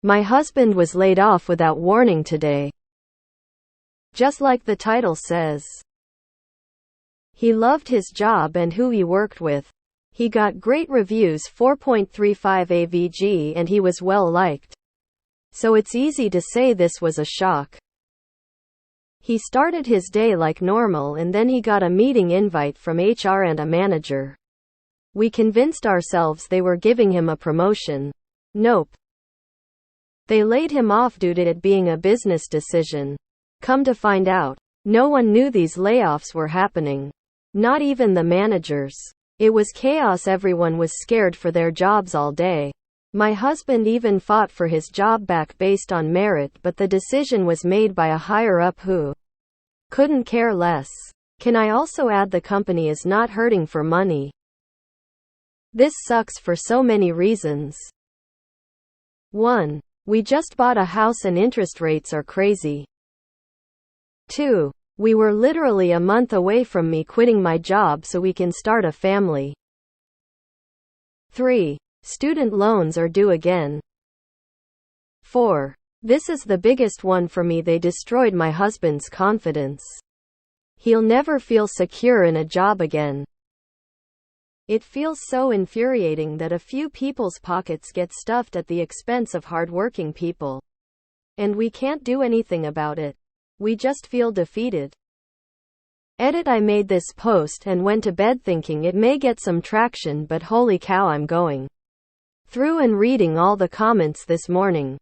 My husband was laid off without warning today. Just like the title says. He loved his job and who he worked with. He got great reviews, 4.35 AVG, and he was well liked. So it's easy to say this was a shock. He started his day like normal and then he got a meeting invite from HR and a manager. We convinced ourselves they were giving him a promotion. Nope. They laid him off due to it being a business decision. Come to find out, no one knew these layoffs were happening. Not even the managers. It was chaos. Everyone was scared for their jobs all day. My husband even fought for his job back based on merit, but the decision was made by a higher-up who couldn't care less. Can I also add the company is not hurting for money? This sucks for so many reasons. 1. We just bought a house and interest rates are crazy. 2. We were literally a month away from me quitting my job so we can start a family. 3. Student loans are due again. 4. This is the biggest one for me. They destroyed my husband's confidence. He'll never feel secure in a job again. It feels so infuriating that a few people's pockets get stuffed at the expense of hardworking people. And we can't do anything about it. We just feel defeated. Edit. I made this post and went to bed thinking it may get some traction, but holy cow, I'm going through and reading all the comments this morning.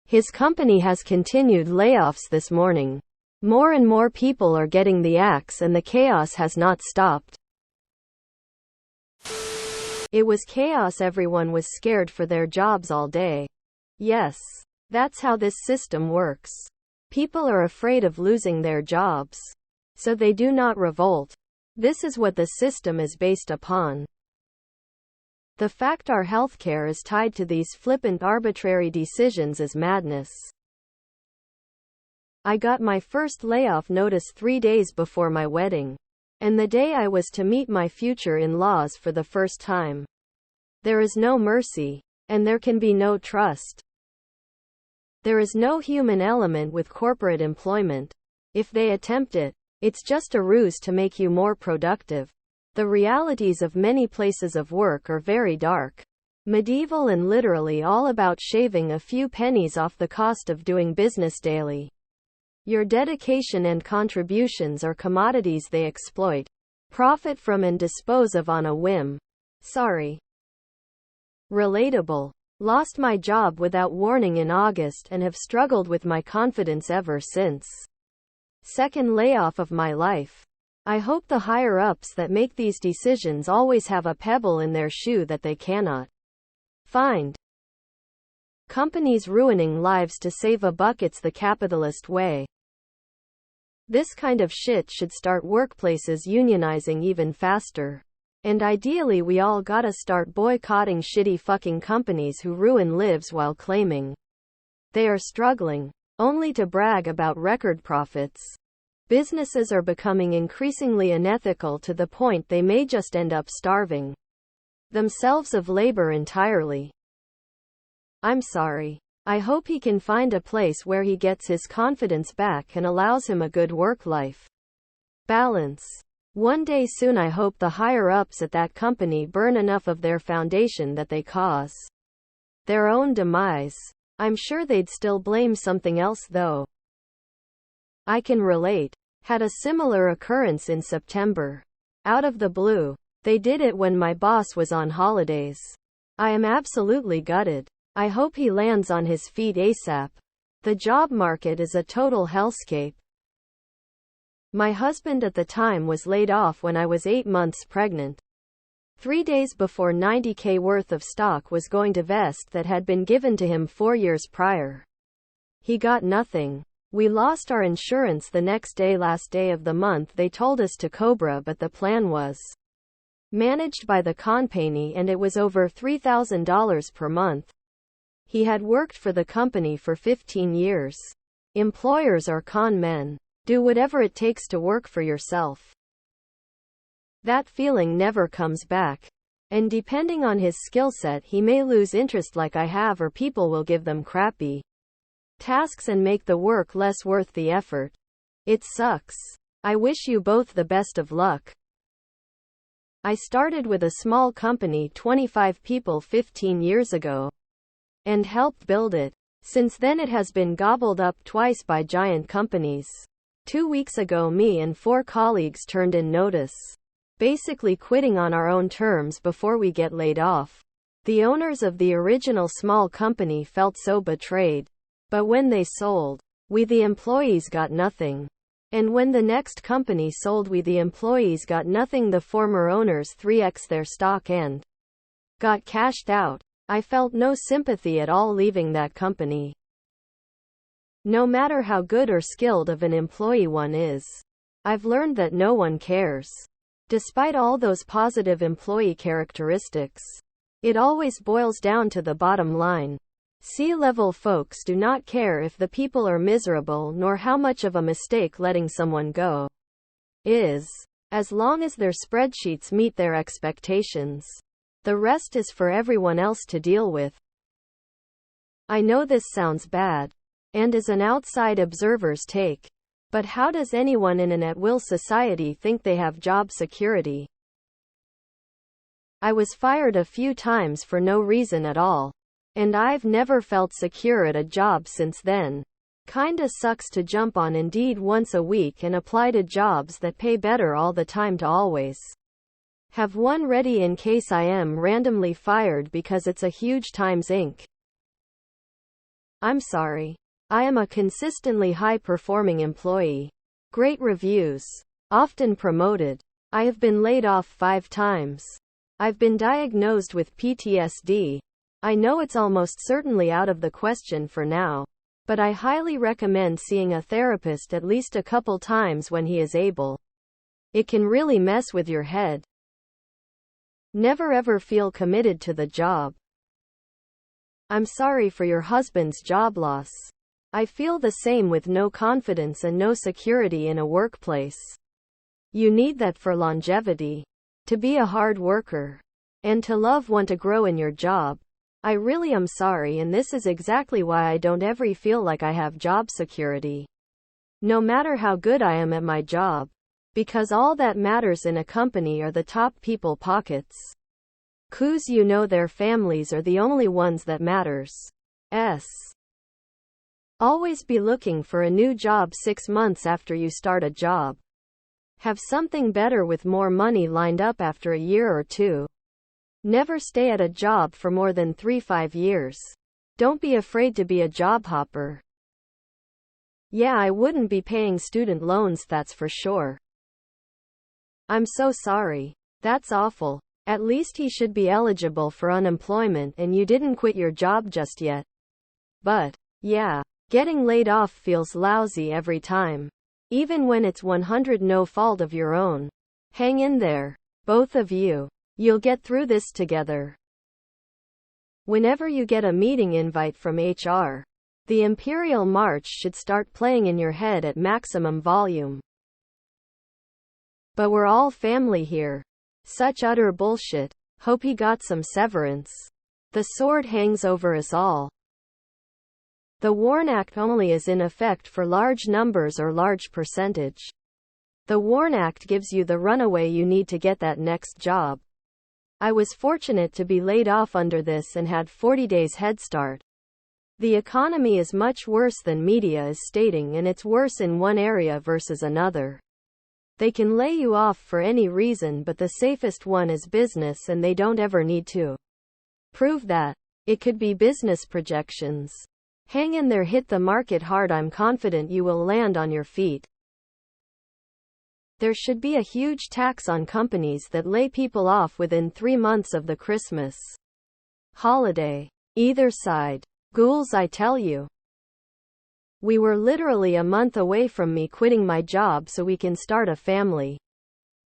His company has continued layoffs this morning. More and more people are getting the axe and the chaos has not stopped. It was chaos. Everyone was scared for their jobs all day. Yes, that's how this system works. People are afraid of losing their jobs. So they do not revolt. This is what the system is based upon. The fact our healthcare is tied to these flippant, arbitrary decisions is madness. I got my first layoff notice 3 days before my wedding. And the day I was to meet my future in-laws for the first time. There is no mercy. And there can be no trust. There is no human element with corporate employment. If they attempt it, it's just a ruse to make you more productive. The realities of many places of work are very dark. Medieval and literally all about shaving a few pennies off the cost of doing business daily. Your dedication and contributions are commodities they exploit, profit from and dispose of on a whim. Sorry. Relatable. Lost my job without warning in August and have struggled with my confidence ever since. Second layoff of my life. I hope the higher-ups that make these decisions always have a pebble in their shoe that they cannot find. Companies ruining lives to save a buck. It's the capitalist way. This kind of shit should start workplaces unionizing even faster. And ideally we all gotta start boycotting shitty fucking companies who ruin lives while claiming they are struggling, only to brag about record profits. Businesses are becoming increasingly unethical to the point they may just end up starving themselves of labor entirely. I'm sorry. I hope he can find a place where he gets his confidence back and allows him a good work-life balance. One day soon. I hope the higher-ups at that company burn enough of their foundation that they cause their own demise. I'm sure they'd still blame something else though. I can relate. Had a similar occurrence in September. Out of the blue. They did it when my boss was on holidays. I am absolutely gutted. I hope he lands on his feet ASAP. The job market is a total hellscape. My husband at the time was laid off when I was 8 months pregnant. 3 days before $90K worth of stock was going to vest that had been given to him 4 years prior. He got nothing. We lost our insurance the next day. Last day of the month they told us to Cobra, but the plan was managed by the company and it was over $3,000 per month. He had worked for the company for 15 years. Employers are con men. Do whatever it takes to work for yourself. That feeling never comes back. And depending on his skill set, he may lose interest like I have, or people will give them crappy tasks and make the work less worth the effort. It sucks. I wish you both the best of luck. I started with a small company, 25 people, 15 years ago, and helped build it. Since then it has been gobbled up twice by giant companies. 2 weeks ago me and 4 colleagues turned in notice, basically quitting on our own terms before we get laid off. The owners of the original small company felt so betrayed. But when they sold, we the employees got nothing. And when the next company sold, we the employees got nothing. The former owners 3x their stock and got cashed out. I felt no sympathy at all leaving that company. No matter how good or skilled of an employee one is, I've learned that no one cares. Despite all those positive employee characteristics, it always boils down to the bottom line. C-level folks do not care if the people are miserable, nor how much of a mistake letting someone go is, as long as their spreadsheets meet their expectations. The rest is for everyone else to deal with. I know this sounds bad, and is an outside observer's take, but how does anyone in an at-will society think they have job security? I was fired a few times for no reason at all. And I've never felt secure at a job since then. Kinda sucks to jump on Indeed once a week and apply to jobs that pay better all the time to always have one ready in case I am randomly fired because it's a huge Times Inc. I'm sorry. I am a consistently high-performing employee. Great reviews. Often promoted. I have been laid off 5 times. I've been diagnosed with PTSD. I know it's almost certainly out of the question for now, but I highly recommend seeing a therapist at least a couple times when he is able. It can really mess with your head. Never ever feel committed to the job. I'm sorry for your husband's job loss. I feel the same, with no confidence and no security in a workplace. You need that for longevity, to be a hard worker, and to want to grow in your job. I really am sorry, and this is exactly why I don't ever feel like I have job security. No matter how good I am at my job. Because all that matters in a company are the top people pockets. 'Cause you know their families are the only ones that matters. Always be looking for a new job 6 months after you start a job. Have something better with more money lined up after a year or 2. Never stay at a job for more than 3-5 years. Don't be afraid to be a job hopper. Yeah, I wouldn't be paying student loans, that's for sure. I'm so sorry. That's awful. At least he should be eligible for unemployment and you didn't quit your job just yet. But, yeah, getting laid off feels lousy every time. Even when it's 100% no fault of your own. Hang in there, both of you. You'll get through this together. Whenever you get a meeting invite from HR, the Imperial March should start playing in your head at maximum volume. But we're all family here. Such utter bullshit. Hope he got some severance. The sword hangs over us all. The WARN Act only is in effect for large numbers or large percentage. The WARN Act gives you the runaway you need to get that next job. I was fortunate to be laid off under this and had 40 days head start. The economy is much worse than media is stating, and it's worse in one area versus another. They can lay you off for any reason, but the safest one is business, and they don't ever need to prove that. It could be business projections. Hang in there, hit the market hard. I'm confident you will land on your feet. There should be a huge tax on companies that lay people off within 3 months of the Christmas holiday. Either side. Ghouls, I tell you. We were literally a month away from me quitting my job so we can start a family.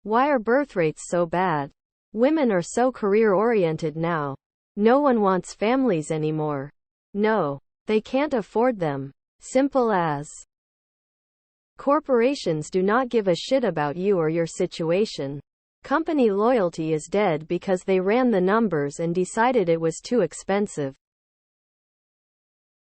Why are birth rates so bad? Women are so career-oriented now. No one wants families anymore. No, they can't afford them. Simple as. Corporations do not give a shit about you or your situation. Company loyalty is dead because they ran the numbers and decided it was too expensive.